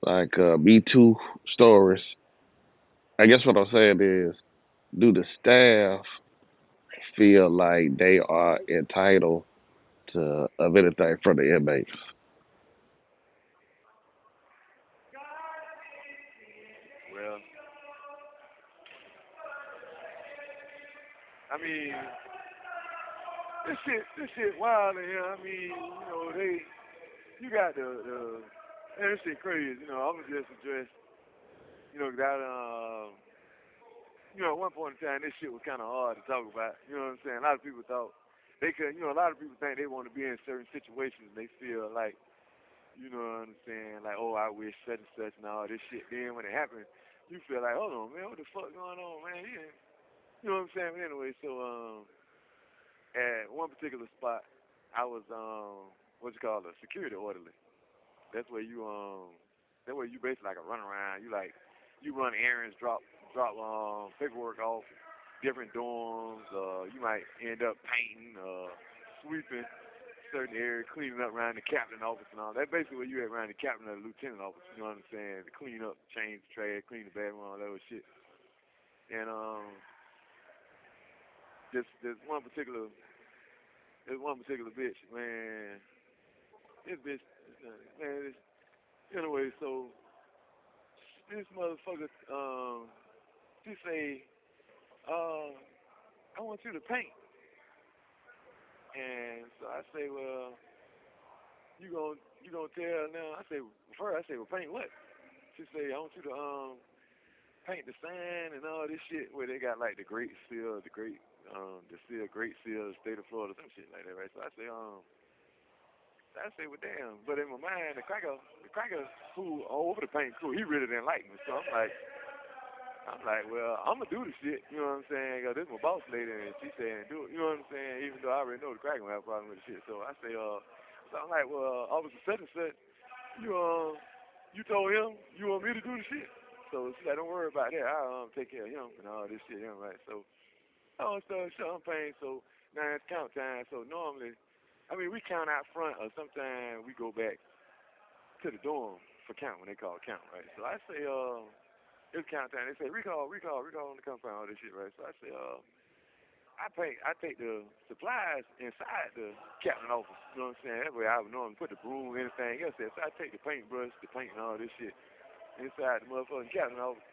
like Me Too stories. I guess what I'm saying is, do the staff feel like they are entitled to of anything from the inmates? Well, I mean, this shit wild in here. I mean, you got man, this shit crazy. I'm gonna just address, that, at one point in time, this shit was kind of hard to talk about. You know what I'm saying? A lot of people thought they could, a lot of people think they want to be in certain situations. They feel like, you know what I'm saying? Like, oh, I wish such and such and all this shit. Then when it happens, you feel like, hold on, man, what the fuck going on, man? Yeah. You know what I'm saying? But anyway, so at one particular spot, I was what's it called, a security orderly. That's where you basically like a run around. You run errands, drop paperwork off different dorms. You might end up painting, sweeping certain areas, cleaning up around the captain office and all. That's basically where you at around the captain or the lieutenant office. You know what I'm saying? To clean up, change the trash, clean the bathroom, all that other shit. And this this one particular this one particular bitch, man. This bitch, man. Anyway, so this motherfucker, she say, uh, I want you to paint. And so I say, well, you gonna tell her now? I say, first I say, well, paint what? She say, I want you to paint the sign and all this shit where they got like the great seal, the seal, great seal, of the state of Florida, some shit like that, right? So I say, well, damn. But in my mind, the cracker who over the paint crew, he really didn't like me. So I'm like, well, I'm gonna do the shit. You know what I'm saying? 'Cause this is my boss lady, and she saying do it. You know what I'm saying? Even though I already know the cracker gonna have a problem with the shit. So I say, so I'm like, well, Officer such and such, you you told him you want me to do the shit. So she's like, don't worry about that. I'll take care of him and all this shit. Right? So champagne. So now it's count time. So normally, I mean, we count out front, or sometimes we go back to the dorm for count when they call count, right? So I say, it's count time. They say recall on the compound, all this shit, right? So I say, I take the supplies inside the captain office. You know what I'm saying? That way I would normally put the broom, anything else there. So I take the paintbrush, the paint, and all this shit inside the motherfucking captain office.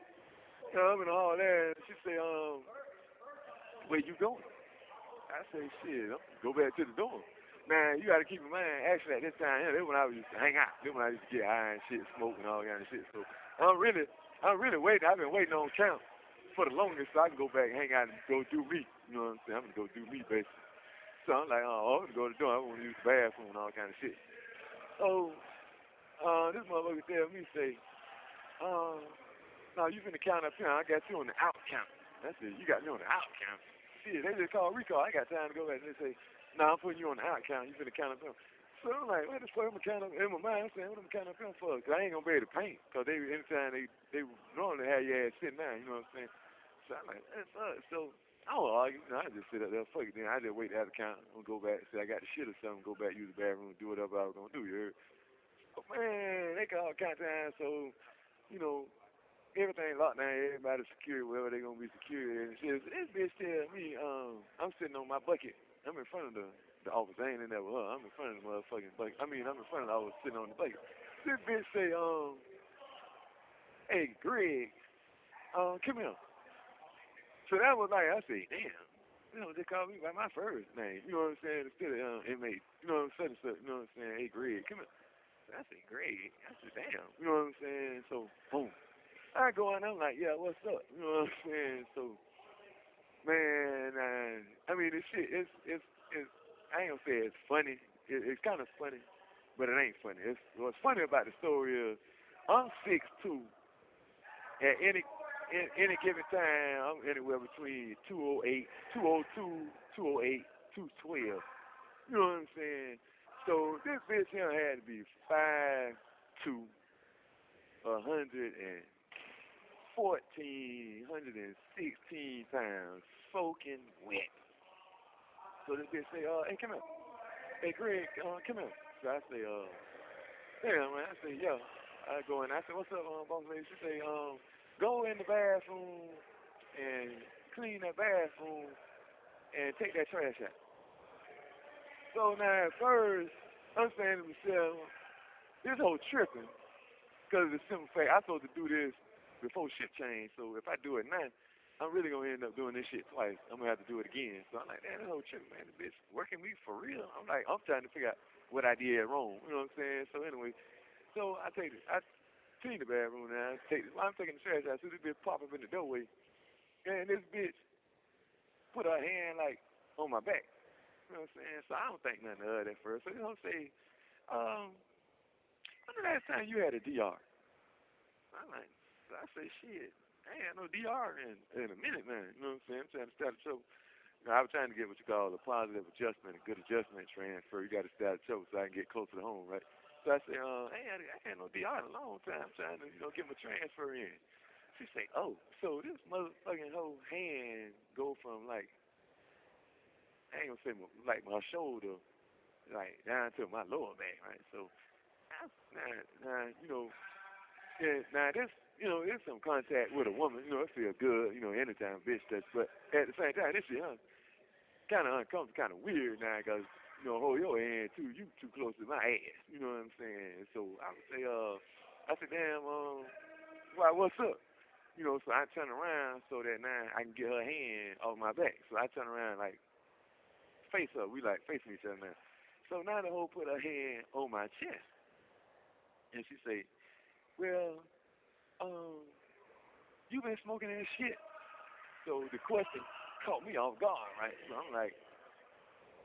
You know, I'm in the hall there. And she say, where you going? I say, shit, I'm go back to the dorm. Man, you got to keep in mind, actually at this time, this when I used to hang out. This when I used to get high and shit, smoke and all kind of shit. So I'm really waiting. I've been waiting on count for the longest so I can go back and hang out and go do me. You know what I'm saying? I'm gonna go do me basically. So I'm like, oh, I'm gonna go to the dorm. I want to use the bathroom and all kind of shit. So this motherfucker tell me, say, uh, no, you finna count up here. I got you on the out count. That's it. You got me on the out count. Shit, they just call recall. I got time to go back and they say, no, I'm putting you on the out count. You finna count up here. So I'm like, what the fuck am I count up in my mind? I'm saying, what am I count up here for? Cause I ain't gonna be able to paint. Cause anytime they normally have your ass sitting down. You know what I'm saying? So I'm like, that's us. So I don't argue. I just sit up there, fuck it. Then I just wait to have the count. I'm gonna go back, say I got the shit or something. Go back, use the bathroom, do whatever I was gonna do. You heard? But man, they call count time. So you know, everything locked down, everybody secure wherever they gonna be secure. And shit, this bitch tell me, I'm sitting on my bucket. I'm in front of the office. I ain't in there with her. I'm in front of the motherfucking bucket. I mean, I'm in front of the office sitting on the bucket. This bitch say, hey, Greg, come here. So that was like, I say, damn. They call me by my first name. You know what I'm saying? Instead of inmate. You know what I'm saying? You know what I'm saying? Hey, Greg, come here. I say, Greg. I said, damn. You know what I'm saying? So, boom. I go in, I'm like, yeah, what's up? You know what I'm saying? So, man, I mean, this shit, it's, I ain't gonna say it's funny. It's kind of funny, but it ain't funny. What's funny about the story is I'm 6'2". At any given time, I'm anywhere between 208, 202, 208, 212. You know what I'm saying? So this bitch here had to be 5'2", 116 pounds, soaking wet. So this bitch say, hey, come here. Hey, Greg, come here. So I say, Yeah, man. I say, yo. I go in. I say, what's up, boss lady? She say, go in the bathroom and clean that bathroom and take that trash out. So now at first, I'm saying to myself, this whole tripping, because of the simple fact I'm supposed to do this before shit change. So if I do it now, I'm really gonna end up doing this shit twice. I'm gonna have to do it again. So I'm like, man, this whole tripping, man, the bitch working me for real. I'm like, I'm trying to figure out what I did wrong. You know what I'm saying? So anyway, so I clean the bathroom now. While I'm taking the trash out, so this bitch pop up in the doorway, and this bitch put her hand like on my back. You know what I'm saying? So I don't think nothing of it at first. So you know, say, when the last time you had a DR? I'm like, so I say, shit, I ain't had no DR in a minute, man. You know what I'm saying? I'm trying to start the trouble. You know, I was trying to get what you call a positive adjustment, a good adjustment transfer. You got to start the trouble so I can get closer to home, right? So I say, I ain't had no DR in a long time. I'm trying to, get my transfer in. She say, oh, so this motherfucking whole hand go from like, I ain't gonna say like my shoulder, like down to my lower back, right? So now, now this, there's some contact with a woman, it feel good, anytime bitch touch, but at the same time, this shit kind of uncomfortable, kind of weird now, cause hold your hand too, you too close to my ass, you know what I'm saying? So I would say, I said, damn, why, what's up? So I turn around so that now I can get her hand off my back. So I turn around like face up, we like facing each other now. So now the hoe put her hand on my chest, and she say, well, um, you been smoking that shit? So the question caught me off guard, right? So I'm like,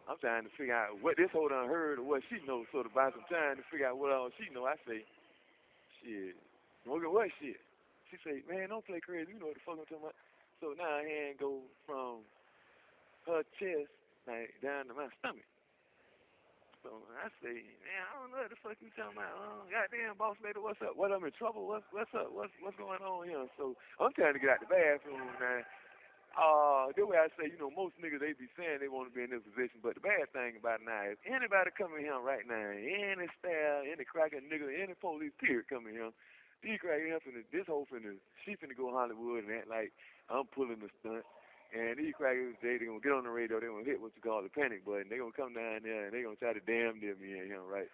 I'm trying to figure out what this hoe done heard or what she knows. So to buy some time to figure out what all she know, I say, shit, smoking what shit? She say, man, don't play crazy. You know what the fuck I'm talking about. So now her hand go from her chest like down to my stomach. So I say, man, I don't know what the fuck you talking about. Goddamn, boss lady, what's up? What, I'm in trouble? What's up? What's going on here? So I'm trying to get out the bathroom now. The way I say, most niggas they be saying they want to be in this position, but the bad thing about it now is anybody coming here right now, any style, any cracker nigga, any police period coming here, these crackers here this whole she finna go Hollywood and act like I'm pulling the stunt. And these crackers, they gonna get on the radio, they gonna hit what you call the panic button. They gonna come down there and they gonna try to damn near me in here, right?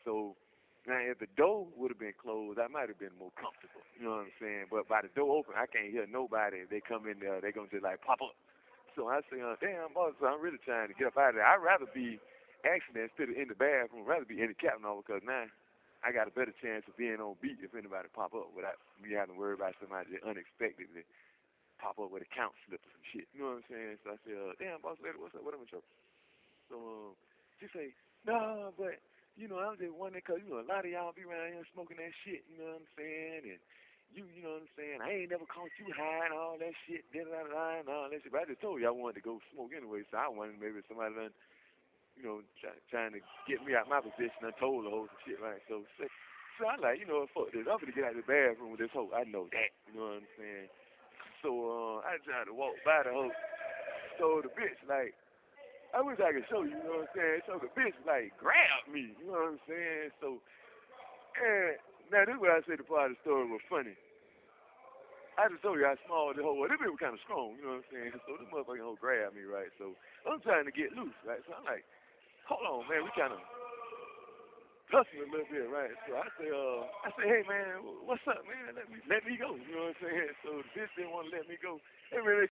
So now if the door would have been closed, I might have been more comfortable. You know what I'm saying? But by the door open, I can't hear nobody. If they come in there, they gonna just like pop up. So I say, damn boss, so I'm really trying to get up out of there. I'd rather be actually instead of in the bathroom, rather be in the captain over because now I got a better chance of being on beat if anybody pop up without me having to worry about somebody that unexpectedly pop up with a count slip or some shit. You know what I'm saying? So I said, damn, boss lady, what's up? What am I trouble? So she say, no, but, I'm just wondering because, a lot of y'all be around here smoking that shit, you know what I'm saying? And you know what I'm saying? I ain't never caught you high and all that shit, da-da-da-da, and all that shit. But I just told you I wanted to go smoke anyway, so I wanted maybe somebody done, trying to get me out my position and told the whole shit, right? So I like, fuck this. I'm gonna get out of the bathroom with this hoe. I know that, you know what I'm saying? So I tried to walk by the hoe. So the bitch like, I wish I could show you, you know what I'm saying? So the bitch like grabbed me, you know what I'm saying? So and now this is where I say the part of the story was funny. I just told you how small the hoe was. This bitch was kind of strong, you know what I'm saying? So this motherfucking hoe grabbed me, right? So I'm trying to get loose, right? So I'm like, hold on, man, we kind of hustling a little bit, right? So I say, hey man, what's up, man? Let me go, you know what I'm saying? So the bitch didn't want to let me go. Hey man,